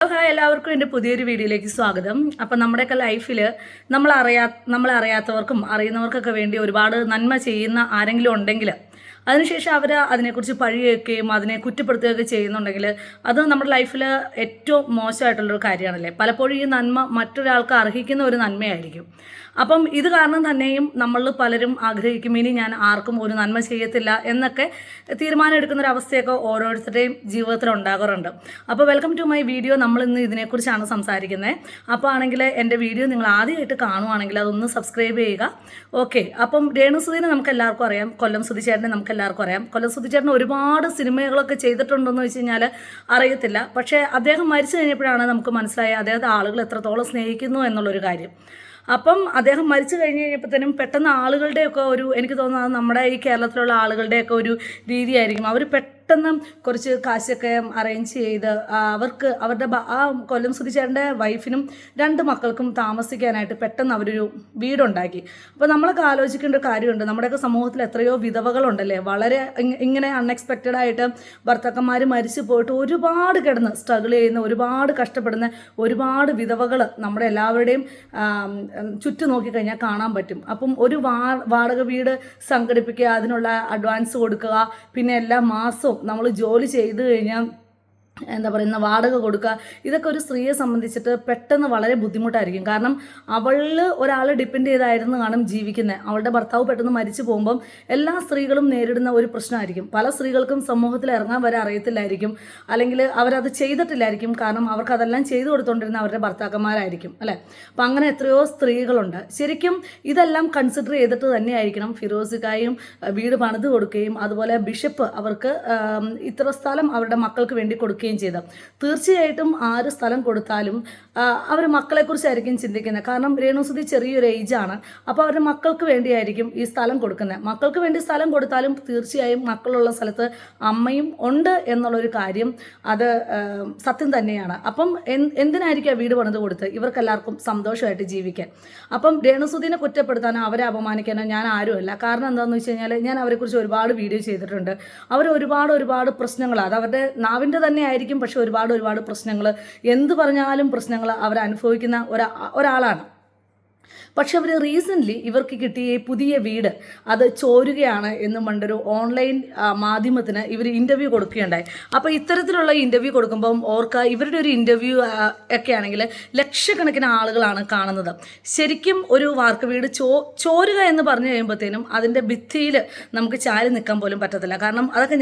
Hi എല്ലാവർക്കും എൻ്റെ പുതിയൊരു വീഡിയോയിലേക്ക് സ്വാഗതം. അപ്പം നമ്മുടെയൊക്കെ ലൈഫിൽ നമ്മളെ അറിയാത്തവർക്കും അറിയുന്നവർക്കൊക്കെ വേണ്ടി ഒരുപാട് നന്മ ചെയ്യുന്ന ആരെങ്കിലും ഉണ്ടെങ്കിൽ അതിനുശേഷം അവർ അതിനെക്കുറിച്ച് പഴിയൊക്കെയും അതിനെ കുറ്റപ്പെടുത്തുകയൊക്കെ ചെയ്യുന്നുണ്ടെങ്കിൽ അത് നമ്മുടെ ലൈഫിൽ ഏറ്റവും മോശമായിട്ടുള്ളൊരു കാര്യമാണല്ലേ. പലപ്പോഴും ഈ നന്മ മറ്റൊരാൾക്ക് അർഹിക്കുന്ന ഒരു നന്മയായിരിക്കും. അപ്പം ഇത് കാരണം തന്നെയും നമ്മൾ പലരും ആഗ്രഹിക്കും ഇനി ഞാൻ ആർക്കും ഒരു നന്മ ചെയ്യത്തില്ല എന്നൊക്കെ തീരുമാനം എടുക്കുന്നൊരവസ്ഥയൊക്കെ ഓരോരുത്തരുടെയും ജീവിതത്തിൽ ഉണ്ടാകാറുണ്ട്. അപ്പോൾ വെൽക്കം ടു മൈ വീഡിയോ. നമ്മളിന്ന് ഇതിനെക്കുറിച്ചാണ് സംസാരിക്കുന്നത്. അപ്പോൾ ആണെങ്കിൽ എൻ്റെ വീഡിയോ നിങ്ങൾ ആദ്യമായിട്ട് കാണുവാണെങ്കിൽ അതൊന്ന് സബ്സ്ക്രൈബ് ചെയ്യുക. ഓക്കെ, അപ്പം രേണുസുധീനെ നമുക്ക് എല്ലാവർക്കും അറിയാം, കൊല്ലം സുധിച്ചേട്ടനെ നമുക്ക് എല്ലാവർക്കും അറിയാം. കൊല്ലം സുധിച്ചേട്ടൻ ഒരുപാട് സിനിമകളൊക്കെ ചെയ്തിട്ടുണ്ടെന്ന് വെച്ച് കഴിഞ്ഞാൽ അറിയത്തില്ല. പക്ഷേ അദ്ദേഹം മരിച്ചു കഴിഞ്ഞപ്പോഴാണ് നമുക്ക് മനസ്സിലായത് അദ്ദേഹത്തെ ആളുകൾ എത്രത്തോളം സ്നേഹിക്കുന്നു എന്നുള്ളൊരു കാര്യം. അപ്പം അദ്ദേഹം മരിച്ചു കഴിഞ്ഞ് കഴിഞ്ഞപ്പോഴത്തേനും പെട്ടെന്ന് ആളുകളുടെയൊക്കെ ഒരു, എനിക്ക് തോന്നുന്നത് നമ്മുടെ ഈ കേരളത്തിലുള്ള ആളുകളുടെയൊക്കെ ഒരു രീതിയായിരിക്കും, അവർ പെട്ടെന്ന് കുറച്ച് കാശൊക്കെ അറേഞ്ച് ചെയ്ത് അവർക്ക് അവരുടെ ആ കൊല്ലം സുധിച്ചേട്ടൻ്റെ വൈഫിനും 2 മക്കൾക്കും താമസിക്കാനായിട്ട് പെട്ടെന്ന് അവരൊരു വീടുണ്ടാക്കി. അപ്പോൾ നമ്മളൊക്കെ ആലോചിക്കേണ്ട ഒരു കാര്യമുണ്ട്, നമ്മുടെയൊക്കെ സമൂഹത്തിൽ എത്രയോ വിധവകളുണ്ടല്ലേ, വളരെ ഇങ്ങനെ അൺഎക്സ്പെക്റ്റഡ് ആയിട്ട് ഭർത്താക്കന്മാർ മരിച്ചു പോയിട്ട് ഒരുപാട് കിടന്ന് സ്ട്രഗിൾ ചെയ്യുന്ന, ഒരുപാട് കഷ്ടപ്പെടുന്ന ഒരുപാട് വിധവകൾ നമ്മുടെ എല്ലാവരുടെയും ചുറ്റും നോക്കിക്കഴിഞ്ഞാൽ കാണാൻ പറ്റും. അപ്പം ഒരു വാടക വീട് സംഘടിപ്പിക്കുക, അതിനുള്ള അഡ്വാൻസ് കൊടുക്കുക, പിന്നെ എല്ലാ മാസവും നമ്മൾ ജോലി ചെയ്ത് കഴിഞ്ഞാൽ എന്താ പറയുന്ന വാടക കൊടുക്കുക, ഇതൊക്കെ ഒരു സ്ത്രീയെ സംബന്ധിച്ചിട്ട് പെട്ടെന്ന് വളരെ ബുദ്ധിമുട്ടായിരിക്കും. കാരണം അവളിൽ ഒരാൾ ഡിപ്പെൻഡ് ചെയ്തായിരുന്നു കാണും ജീവിക്കുന്നത്. അവളുടെ ഭർത്താവ് പെട്ടെന്ന് മരിച്ചു പോകുമ്പം എല്ലാ സ്ത്രീകളും നേരിടുന്ന ഒരു പ്രശ്നമായിരിക്കും. പല സ്ത്രീകൾക്കും സമൂഹത്തിൽ ഇറങ്ങാൻ വരെ അറിയത്തില്ലായിരിക്കും, അല്ലെങ്കിൽ അവരത് ചെയ്തിട്ടില്ലായിരിക്കും. കാരണം അവർക്ക് അതെല്ലാം ചെയ്തു കൊടുത്തുകൊണ്ടിരുന്ന അവരുടെ ഭർത്താക്കന്മാരായിരിക്കും അല്ലേ. അപ്പം അങ്ങനെ എത്രയോ സ്ത്രീകളുണ്ട്. ശരിക്കും ഇതെല്ലാം കൺസിഡർ ചെയ്തിട്ട് തന്നെയായിരിക്കണം ഫിറോസിക്കായും വീട് പണിത് കൊടുക്കുകയും അതുപോലെ ബിഷപ്പ് അവർക്ക് ഇത്ര സ്ഥലം അവരുടെ മക്കൾക്ക് വേണ്ടി കൊടുക്കുകയും ചെയ്ത്. തീർച്ചയായിട്ടും ആര് സ്ഥലം കൊടുത്താലും അവർ മക്കളെക്കുറിച്ചായിരിക്കും ചിന്തിക്കുന്നത്. കാരണം രേണുസുധി ചെറിയൊരു ഏജാണ്. അപ്പോൾ അവരുടെ മക്കൾക്ക് വേണ്ടിയായിരിക്കും ഈ സ്ഥലം കൊടുക്കുന്നത്. മക്കൾക്ക് വേണ്ടി സ്ഥലം കൊടുത്താലും തീർച്ചയായും മക്കളുള്ള സ്ഥലത്ത് അമ്മയും ഉണ്ട് എന്നുള്ളൊരു കാര്യം അത് സത്യം തന്നെയാണ്. അപ്പം എന്തിനായിരിക്കും ആ വീട് പണിത് കൊടുത്ത് ഇവർക്കെല്ലാവർക്കും സന്തോഷമായിട്ട് ജീവിക്കാൻ. അപ്പം രേണുസുധിനെ കുറ്റപ്പെടുത്താനോ അവരെ അപമാനിക്കാനോ ഞാൻ ആരുമല്ല. കാരണം എന്താണെന്ന് വെച്ച് കഴിഞ്ഞാൽ ഞാൻ അവരെക്കുറിച്ച് ഒരുപാട് വീഡിയോ ചെയ്തിട്ടുണ്ട്. അവർ ഒരുപാട് പ്രശ്നങ്ങൾ, അത് അവരുടെ നാവിൻ്റെ തന്നെ ആയിരിക്കും, പക്ഷെ ഒരുപാട് പ്രശ്നങ്ങൾ, എന്ത് പറഞ്ഞാലും പ്രശ്നങ്ങൾ അവർ അനുഭവിക്കുന്ന ഒരാളാണ്. പക്ഷെ അവർ റീസെൻ്റ്ലി ഇവർക്ക് കിട്ടിയ പുതിയ വീട് അത് ചോരുകയാണ് എന്നും പണ്ടൊരു ഓൺലൈൻ മാധ്യമത്തിന് ഇവർ ഇൻ്റർവ്യൂ കൊടുക്കുകയുണ്ടായി. അപ്പോൾ ഇത്തരത്തിലുള്ള ഇൻ്റർവ്യൂ കൊടുക്കുമ്പം ഓർക്കുക, ഇവരുടെ ഒരു ഇൻ്റർവ്യൂ ഒക്കെ ആണെങ്കിൽ ലക്ഷക്കണക്കിന് ആളുകളാണ് കാണുന്നത്. ശരിക്കും ഒരു വാർക്ക് വീട് ചോരുക എന്ന് പറഞ്ഞു കഴിയുമ്പോഴത്തേനും അതിൻ്റെ ഭിത്തിയിൽ നമുക്ക് ചാരി നിൽക്കാൻ പോലും പറ്റത്തില്ല. കാരണം അതൊക്കെ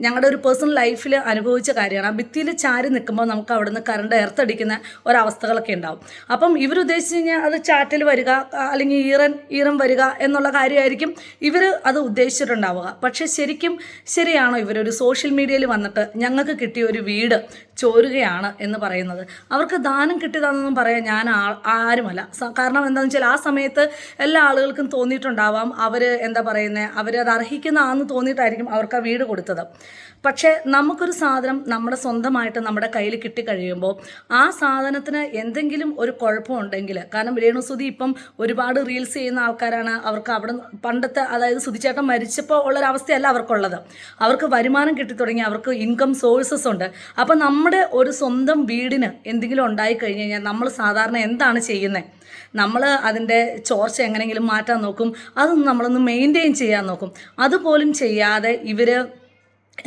ഞങ്ങളുടെ ഒരു പേഴ്സണൽ ലൈഫിൽ അനുഭവിച്ച കാര്യമാണ്. ആ ഭിത്തിയിൽ ചാരി നിൽക്കുമ്പോൾ നമുക്ക് അവിടെ നിന്ന് കറണ്ട് എർത്തടിക്കുന്ന ഒരവസ്ഥകളൊക്കെ ഉണ്ടാവും. അപ്പം ഇവരുദ്ദേശിച്ച് കഴിഞ്ഞാൽ അത് ചാറ്റിൽ വരിക അല്ലെങ്കിൽ ഈറൻ വരിക എന്നുള്ള കാര്യമായിരിക്കും ഇവർ അത് ഉദ്ദേശിച്ചിട്ടുണ്ടാവുക. പക്ഷേ ശരിയാണോ ഇവരൊരു സോഷ്യൽ മീഡിയയിൽ വന്നിട്ട് ഞങ്ങൾക്ക് കിട്ടിയ ഒരു വീട് ചോരുകയാണ് എന്ന് പറയുന്നത്? അവർക്ക് ദാനം കിട്ടിയതാണെന്നൊന്നും പറയാൻ ഞാൻ ആരുമല്ല. കാരണം എന്താണെന്ന് വെച്ചാൽ ആ സമയത്ത് എല്ലാ ആളുകൾക്കും തോന്നിയിട്ടുണ്ടാവാം എന്താ പറയുന്നത്, അവരത് അർഹിക്കുന്നതാണെന്ന് തോന്നിയിട്ടായിരിക്കും അവർക്ക് ആ വീട് കൊടുത്തത്. പക്ഷേ നമുക്കൊരു സാധനം നമ്മുടെ സ്വന്തമായിട്ട് നമ്മുടെ കയ്യിൽ കിട്ടിക്കഴിയുമ്പോൾ ആ സാധനത്തിന് എന്തെങ്കിലും ഒരു കുഴപ്പമുണ്ടെങ്കിൽ, കാരണം രേണുസുധി ഇപ്പം ഒരുപാട് റീൽസ് ചെയ്യുന്ന ആൾക്കാരാണ്, അവർക്ക് അവിടെ പണ്ടത്തെ, അതായത് സുധിച്ചേട്ടൻ മരിച്ചപ്പോൾ ഉള്ളൊരവസ്ഥയല്ല അവർക്കുള്ളത്. അവർക്ക് വരുമാനം കിട്ടിത്തുടങ്ങി, അവർക്ക് ഇൻകം സോഴ്സസ് ഉണ്ട്. അപ്പം നമ്മുടെ ഒരു സ്വന്തം വീടിന് എന്തെങ്കിലും ഉണ്ടായിക്കഴിഞ്ഞ് കഴിഞ്ഞാൽ നമ്മൾ സാധാരണ എന്താണ് ചെയ്യുന്നത്? നമ്മൾ അതിൻ്റെ ചോർച്ച എങ്ങനെയെങ്കിലും മാറ്റാൻ നോക്കും, അതൊന്നും നമ്മളൊന്ന് മെയിൻറ്റെയിൻ ചെയ്യാൻ നോക്കും. അതുപോലും ചെയ്യാതെ ഇവർ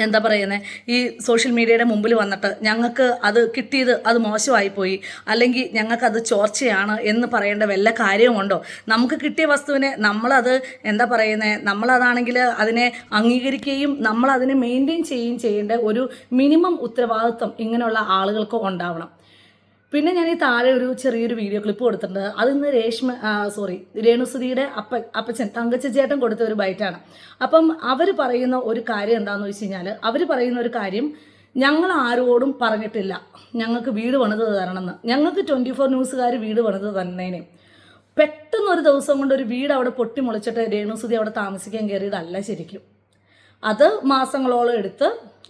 എന്താ പറയുന്നത്, ഈ സോഷ്യൽ മീഡിയയുടെ മുമ്പിൽ വന്നിട്ട് ഞങ്ങൾക്ക് അത് കിട്ടിയത് അത് മോശമായിപ്പോയി, അല്ലെങ്കിൽ ഞങ്ങൾക്കത് ചോർച്ചയാണ് എന്ന് പറയേണ്ട വല്ല കാര്യമുണ്ടോ? നമുക്ക് കിട്ടിയ വസ്തുവിനെ നമ്മളത് എന്താ പറയുന്നത്, നമ്മളതാണെങ്കിൽ അതിനെ അംഗീകരിക്കുകയും നമ്മളതിനെ മെയിൻറ്റെയിൻ ചെയ്യുകയും ചെയ്യേണ്ട ഒരു മിനിമം ഉത്തരവാദിത്വം ഇങ്ങനെയുള്ള ആളുകൾക്ക് ഉണ്ടാവണം. പിന്നെ ഞാൻ ഈ താഴെ ഒരു ചെറിയൊരു വീഡിയോ ക്ലിപ്പ് കൊടുത്തിട്ടുണ്ട്. അതിന്ന് രേണുസുധിയുടെ അപ്പച്ചൻ തങ്കച്ചേട്ടൻ കൊടുത്ത ഒരു ബൈറ്റാണ്. അപ്പം അവർ പറയുന്ന ഒരു കാര്യം എന്താണെന്ന് വെച്ച് കഴിഞ്ഞാൽ, അവർ പറയുന്ന ഒരു കാര്യം, ഞങ്ങൾ ആരോടും പറഞ്ഞിട്ടില്ല ഞങ്ങൾക്ക് വീട് പണിത് തരണമെന്ന്. ഞങ്ങൾക്ക് 24 ന്യൂസുകാർ വീട് പണിത് തന്നേനെ. പെട്ടെന്നൊരു ദിവസം കൊണ്ട് ഒരു വീട് അവിടെ പൊട്ടിമുളച്ചിട്ട് രേണുസുധി അവിടെ താമസിക്കാൻ കയറിയതല്ല ശരിക്കും. അത് മാസങ്ങളോളം എടുത്ത്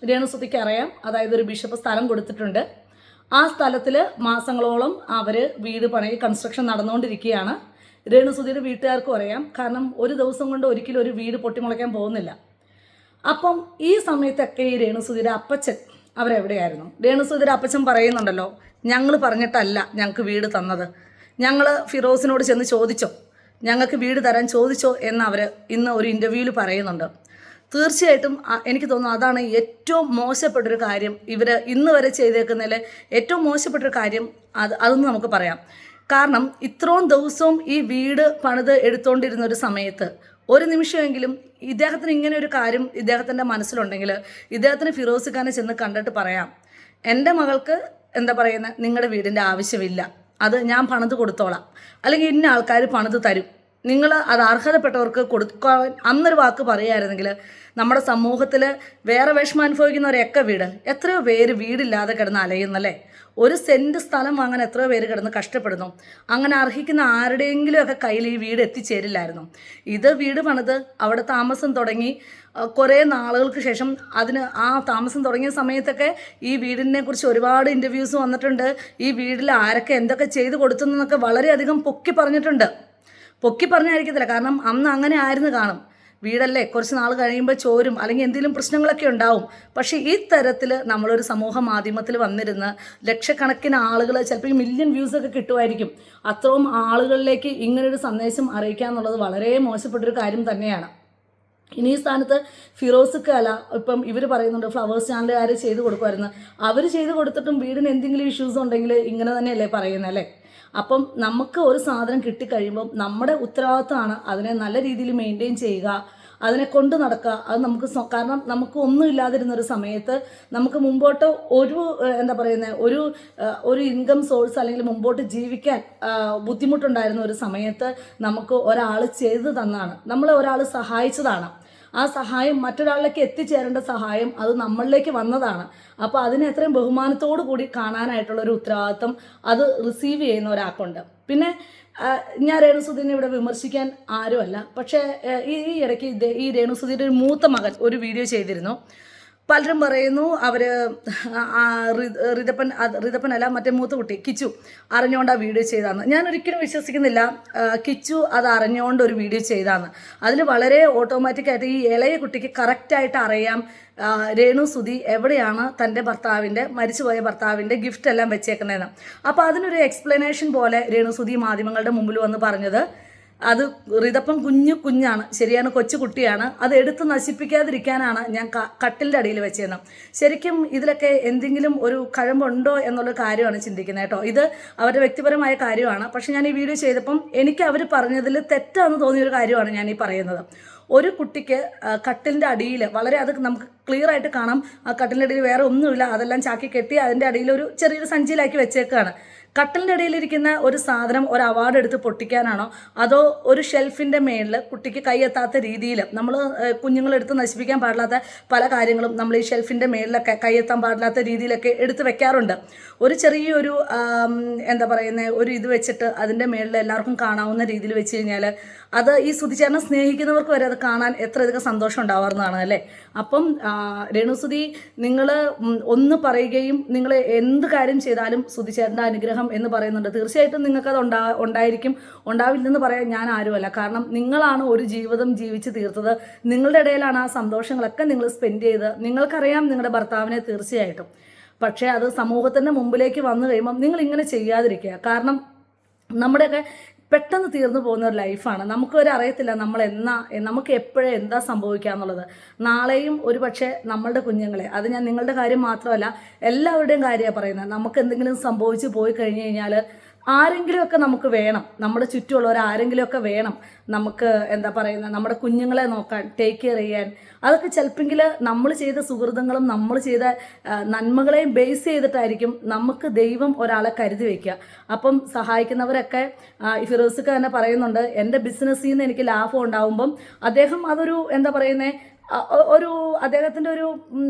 രേണുസുധിക്ക് അറിയാം. അതായത് ഒരു ബിഷപ്പ് സ്ഥലം കൊടുത്തിട്ടുണ്ട്. ആ സ്ഥലത്തിൽ മാസങ്ങളോളം അവർ വീട് കൺസ്ട്രക്ഷൻ നടന്നുകൊണ്ടിരിക്കുകയാണ്. രേണുസുധിയുടെ വീട്ടുകാർക്കും അറിയാം. കാരണം ഒരു ദിവസം കൊണ്ട് ഒരിക്കലും ഒരു വീട് പൊട്ടിമുളയ്ക്കാൻ പോകുന്നില്ല. അപ്പം ഈ സമയത്തൊക്കെ ഈ രേണുസുധിയുടെ അപ്പച്ചൻ അവരെവിടെയായിരുന്നു? രേണുസുധിയുടെ അപ്പച്ചൻ പറയുന്നുണ്ടല്ലോ, ഞങ്ങൾ പറഞ്ഞിട്ടല്ല ഞങ്ങൾക്ക് വീട് തന്നത്, ഞങ്ങൾ ഫിറോസിനോട് ചെന്ന് ചോദിച്ചോ, ഞങ്ങൾക്ക് വീട് തരാൻ ചോദിച്ചോ എന്ന് അവർ ഇന്ന് ഒരു ഇൻ്റർവ്യൂവിൽ പറയുന്നുണ്ട്. തീർച്ചയായിട്ടും എനിക്ക് തോന്നുന്നു അതാണ് ഏറ്റവും മോശപ്പെട്ടൊരു കാര്യം ഇവർ ഇന്ന് വരെ ചെയ്തേക്കുന്നതിൽ ഏറ്റവും മോശപ്പെട്ടൊരു കാര്യം. അതൊന്നും നമുക്ക് പറയാം. കാരണം ഇത്രയും ദിവസവും ഈ വീട് പണിത് എടുത്തുകൊണ്ടിരുന്ന ഒരു സമയത്ത് ഒരു നിമിഷമെങ്കിലും ഇദ്ദേഹത്തിന് ഇങ്ങനെ ഒരു കാര്യം ഇദ്ദേഹത്തിൻ്റെ മനസ്സിലുണ്ടെങ്കിൽ ഇദ്ദേഹത്തിന് ഫിറോസ് ഖാനെ ചെന്ന് കണ്ടിട്ട് പറയാം, എൻ്റെ മകൾക്ക് എന്താ പറയുന്നത്, നിങ്ങളുടെ വീടിൻ്റെ ആവശ്യമില്ല, അത് ഞാൻ പണിത് കൊടുത്തോളാം, അല്ലെങ്കിൽ ഇന്ന ആൾക്കാർ പണിത് തരും, നിങ്ങൾ അത് അർഹതപ്പെട്ടവർക്ക് കൊടുക്കാൻ അന്നൊരു വാക്ക് പറയുമായിരുന്നെങ്കിൽ നമ്മുടെ സമൂഹത്തിൽ വേറെ വിഷമം അനുഭവിക്കുന്നവരൊക്കെ എത്രയോ പേര് വീടില്ലാതെ കിടന്ന് അലയുന്നല്ലേ. ഒരു സെൻറ്റ് സ്ഥലം വാങ്ങാൻ എത്രയോ പേര് കിടന്ന് കഷ്ടപ്പെടുന്നു. അങ്ങനെ അർഹിക്കുന്ന ആരുടെയെങ്കിലും ഒക്കെ കയ്യിൽ ഈ വീട് എത്തിച്ചേരില്ലായിരുന്നു. ഇത് വീട് പണിത് അവിടെ താമസം തുടങ്ങി കുറേ നാളുകൾക്ക് ശേഷം ആ താമസം തുടങ്ങിയ സമയത്തൊക്കെ ഈ വീടിനെ കുറിച്ച് ഒരുപാട് ഇൻ്റർവ്യൂസ് വന്നിട്ടുണ്ട്. ഈ വീട്ടിൽ ആരൊക്കെ എന്തൊക്കെ ചെയ്ത് കൊടുത്തെന്നൊക്കെ വളരെയധികം പൊക്കി പറഞ്ഞായിരിക്കത്തില്ല, കാരണം അന്ന് അങ്ങനെ ആയിരുന്നു കാണും. വീടല്ലേ, കുറച്ച് നാൾ കഴിയുമ്പോൾ ചോരും അല്ലെങ്കിൽ എന്തെങ്കിലും പ്രശ്നങ്ങളൊക്കെ ഉണ്ടാവും. പക്ഷേ ഈ തരത്തിൽ നമ്മളൊരു സമൂഹ മാധ്യമത്തിൽ വന്നിരുന്ന് ലക്ഷക്കണക്കിന് ആളുകൾ, ചിലപ്പോൾ ഈ മില്യൺ വ്യൂസൊക്കെ കിട്ടുമായിരിക്കും, അത്രയും ആളുകളിലേക്ക് ഇങ്ങനൊരു സന്ദേശം അറിയിക്കുക എന്നുള്ളത് വളരെ മോശപ്പെട്ടൊരു കാര്യം തന്നെയാണ്. ഇനി ഈ സ്ഥാനത്ത് ഫിറോസ്ക്ക് അല്ല, ഇപ്പം ഇവർ പറയുന്നുണ്ട് ഫ്ലവേഴ്സ് ചാനലുകാർ ചെയ്ത് കൊടുക്കുമായിരുന്നു. അവർ ചെയ്ത് കൊടുത്തിട്ടും വീടിന് എന്തെങ്കിലും ഇഷ്യൂസ് ഉണ്ടെങ്കിൽ ഇങ്ങനെ തന്നെയല്ലേ പറയുന്നത് അല്ലേ. അപ്പം നമുക്ക് ഒരു സാധനം കിട്ടിക്കഴിയുമ്പം നമ്മുടെ ഉത്തരവാദിത്തമാണ് അതിനെ നല്ല രീതിയിൽ മെയിൻറ്റെയിൻ ചെയ്യുക, അതിനെ കൊണ്ട് നടക്കുക. അത് നമുക്ക് കാരണം നമുക്ക് ഒന്നും ഇല്ലാതിരുന്നൊരു സമയത്ത് നമുക്ക് മുമ്പോട്ട് എന്താ പറയുന്നത് ഒരു ഇൻകം സോഴ്സ് അല്ലെങ്കിൽ മുമ്പോട്ട് ജീവിക്കാൻ ബുദ്ധിമുട്ടുണ്ടായിരുന്ന ഒരു സമയത്ത് നമുക്ക് ഒരാൾ ചെയ്തു തന്നാണ്, നമ്മളെ ഒരാൾ സഹായിച്ചതാണ്. ആ സഹായം മറ്റൊരാളിലേക്ക് എത്തിച്ചേരേണ്ട സഹായം അത് നമ്മളിലേക്ക് വന്നതാണ്. അപ്പോൾ അതിനെ എത്രയും ബഹുമാനത്തോടു കൂടി കാണാനായിട്ടുള്ളൊരു ഉത്തരവാദിത്വം അത് റിസീവ് ചെയ്യുന്ന ഒരാൾക്കുണ്ട്. പിന്നെ ഞാൻ രേണുസുധീനെ ഇവിടെ വിമർശിക്കാൻ ആരുമല്ല, പക്ഷേ ഈ ഇടയ്ക്ക് ഈ രേണുസുധീൻ്റെ ഒരു മൂത്ത മകൻ ഒരു വീഡിയോ ചെയ്തിരുന്നു. പലരും പറയുന്നു അവർ റിതപ്പനല്ല, മറ്റേ മൂത്ത കുട്ടി കിച്ചു അറിഞ്ഞുകൊണ്ട് ആ വീഡിയോ ചെയ്താന്ന്. ഞാൻ ഒരിക്കലും വിശ്വസിക്കുന്നില്ല കിച്ചു അത് അറിഞ്ഞുകൊണ്ട് ഒരു വീഡിയോ ചെയ്താന്ന്. അതിൽ വളരെ ഓട്ടോമാറ്റിക്കായിട്ട് ഈ ഇളയ കുട്ടിക്ക് കറക്റ്റായിട്ട് അറിയാം രേണുസുധി എവിടെയാണ് തൻ്റെ മരിച്ചുപോയ ഭർത്താവിൻ്റെ ഗിഫ്റ്റ് എല്ലാം വെച്ചേക്കുന്നതെന്ന്. അപ്പോൾ അതിനൊരു എക്സ്പ്ലനേഷൻ പോലെ രേണുസുധി മാധ്യമങ്ങളുടെ മുമ്പിൽ വന്ന് പറഞ്ഞത്, അത് റിതപ്പം കുഞ്ഞാണ്, ശരിയാണ്, കൊച്ചുകുട്ടിയാണ്, അത് എടുത്ത് നശിപ്പിക്കാതിരിക്കാനാണ് ഞാൻ കട്ടിലിൻ്റെ അടിയിൽ വെച്ചതെന്ന്. ശരിക്കും ഇതിലൊക്കെ എന്തെങ്കിലും ഒരു കഴമ്പുണ്ടോ എന്നുള്ള കാര്യമാണ് ചിന്തിക്കുന്നത് കേട്ടോ. ഇത് അവരുടെ വ്യക്തിപരമായ കാര്യമാണ്. പക്ഷെ ഞാൻ ഈ വീഡിയോ ചെയ്തപ്പം എനിക്ക് അവർ പറഞ്ഞതിൽ തെറ്റാന്ന് തോന്നിയൊരു കാര്യമാണ് ഞാൻ ഈ പറയുന്നത്. ഒരു കുട്ടിക്ക് കട്ടിലിൻ്റെ അടിയിൽ അത് നമുക്ക് ക്ലിയർ ആയിട്ട് കാണാം, ആ കട്ടിലിൻ്റെ അടിയിൽ വേറെ ഒന്നുമില്ല, അതെല്ലാം ചാക്കി കെട്ടി അതിൻ്റെ അടിയിൽ ഒരു ചെറിയൊരു സഞ്ചിയിലാക്കി വെച്ചേക്കാണ്. കട്ടിലിൻ്റെ ഇടയിലിരിക്കുന്ന ഒരു സാധനം ഒരു അവാർഡ് എടുത്ത് പൊട്ടിക്കാനാണോ, അതോ ഒരു ഷെൽഫിൻ്റെ മേളിൽ കുട്ടിക്ക് കൈയെത്താത്ത രീതിയിൽ നമ്മൾ കുഞ്ഞുങ്ങളെടുത്ത് നശിപ്പിക്കാൻ പാടില്ലാത്ത പല കാര്യങ്ങളും നമ്മൾ ഈ ഷെൽഫിൻ്റെ മേളിലൊക്കെ കൈയെത്താൻ പാടില്ലാത്ത രീതിയിലൊക്കെ എടുത്ത് വെക്കാറുണ്ട്. ഒരു ചെറിയൊരു എന്താ പറയുന്നത് ഒരു ഇത് വെച്ചിട്ട് അതിൻ്റെ മേളിൽ എല്ലാവർക്കും കാണാവുന്ന രീതിയിൽ വെച്ച് കഴിഞ്ഞാൽ അത് ഈ സുധിചേട്ടനെ സ്നേഹിക്കുന്നവർക്ക് വരെ അത് കാണാൻ എത്രയധികം സന്തോഷം ഉണ്ടാവാറുന്നതാണ് അല്ലേ. അപ്പം രേണുസുധി നിങ്ങൾ ഒന്ന് പറയുകയും നിങ്ങൾ എന്ത് കാര്യം ചെയ്താലും സുധിചേട്ടൻ്റെ അനുഗ്രഹം എന്ന് പറയുന്നുണ്ട്. തീർച്ചയായിട്ടും നിങ്ങൾക്കത് ഉണ്ടാവില്ലെന്ന് പറയാൻ ഞാൻ ആരുമല്ല. കാരണം നിങ്ങളാണ് ഒരു ജീവിതം ജീവിച്ച് തീർത്തത്, നിങ്ങളുടെ ഇടയിലാണ് ആ സന്തോഷങ്ങളൊക്കെ നിങ്ങൾ സ്പെൻഡ് ചെയ്ത്. നിങ്ങൾക്കറിയാം നിങ്ങളുടെ ഭർത്താവിനെ തീർച്ചയായിട്ടും. പക്ഷേ അത് സമൂഹത്തിൻ്റെ മുമ്പിലേക്ക് വന്നു കഴിയുമ്പം നിങ്ങൾ ഇങ്ങനെ ചെയ്യാതിരിക്കുക. കാരണം നമ്മുടെയൊക്കെ പെട്ടെന്ന് തീർന്നു പോകുന്ന ഒരു ലൈഫാണ്. നമുക്കൊരു അറിയത്തില്ല നമുക്ക് എപ്പോഴും എന്താ സംഭവിക്കുക എന്നുള്ളത്. നാളെയും ഒരു പക്ഷേ നമ്മളുടെ കുഞ്ഞുങ്ങളെ, അത് ഞാൻ നിങ്ങളുടെ കാര്യം മാത്രമല്ല എല്ലാവരുടെയും കാര്യമാണ് പറയുന്നത്, നമുക്ക് എന്തെങ്കിലും സംഭവിച്ച് പോയി കഴിഞ്ഞ് കഴിഞ്ഞാൽ ആരെങ്കിലുമൊക്കെ നമുക്ക് വേണം, നമ്മുടെ ചുറ്റുമുള്ളവർ ആരെങ്കിലുമൊക്കെ വേണം നമുക്ക് എന്താ പറയുന്നത് നമ്മുടെ കുഞ്ഞുങ്ങളെ നോക്കാൻ, ടേക്ക് കെയർ ചെയ്യാൻ. അതൊക്കെ ചിലപ്പെങ്കിൽ നമ്മൾ ചെയ്ത സുഹൃത്തുക്കളും നമ്മൾ ചെയ്ത നന്മകളെയും ബേസ് ചെയ്തിട്ടായിരിക്കും നമുക്ക് ദൈവം ഒരാളെ കരുതി വയ്ക്കുക. അപ്പം സഹായിക്കുന്നവരൊക്കെ ഫിറോസ്ക്ക് തന്നെ പറയുന്നുണ്ട്, എൻ്റെ ബിസിനസ്സിൽ നിന്ന് എനിക്ക് ലാഭം ഉണ്ടാവുമ്പം അദ്ദേഹം അതൊരു എന്താ പറയുന്നത് അദ്ദേഹത്തിൻ്റെ ഒരു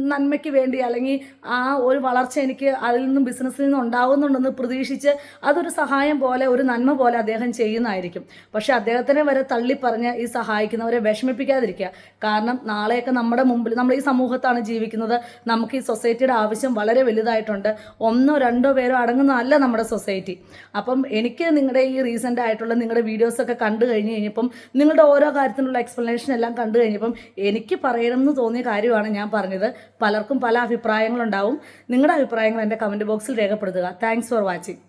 നന്മയ്ക്ക് വേണ്ടി അല്ലെങ്കിൽ ആ ഒരു വളർച്ച എനിക്ക് അതിൽ നിന്നും ബിസിനസ്സിൽ നിന്നും ഉണ്ടാകുന്നുണ്ടെന്ന് പ്രതീക്ഷിച്ച് അതൊരു സഹായം പോലെ ഒരു നന്മ പോലെ അദ്ദേഹം ചെയ്യുന്നതായിരിക്കും. പക്ഷെ അദ്ദേഹത്തിനെ വരെ തള്ളിപ്പറഞ്ഞ് ഈ സഹായിക്കുന്നവരെ വിഷമിപ്പിക്കാതിരിക്കുക. കാരണം നാളെയൊക്കെ നമ്മുടെ മുമ്പിൽ നമ്മൾ ഈ സമൂഹത്താണ് ജീവിക്കുന്നത്, നമുക്ക് ഈ സൊസൈറ്റിയുടെ ആവശ്യം വളരെ വലുതായിട്ടുണ്ട്. 1 2 പേരോ അടങ്ങുന്നതല്ല നമ്മുടെ സൊസൈറ്റി. അപ്പം എനിക്ക് നിങ്ങളുടെ ഈ റീസെൻ്റ് ആയിട്ടുള്ള നിങ്ങളുടെ വീഡിയോസൊക്കെ കണ്ടു കഴിഞ്ഞപ്പം നിങ്ങളുടെ ഓരോ കാര്യത്തിനുള്ള എക്സ്പ്ലനേഷൻ എല്ലാം കണ്ടു കഴിഞ്ഞപ്പം എനിക്ക് പറയണമെന്ന് തോന്നിയ കാര്യമാണ് ഞാൻ പറഞ്ഞത്. പലർക്കും പല അഭിപ്രായങ്ങളുണ്ടാവും. നിങ്ങളുടെ അഭിപ്രായങ്ങൾ എൻ്റെ കമൻറ്റ് ബോക്സിൽ രേഖപ്പെടുത്തുക. Thanks for watching.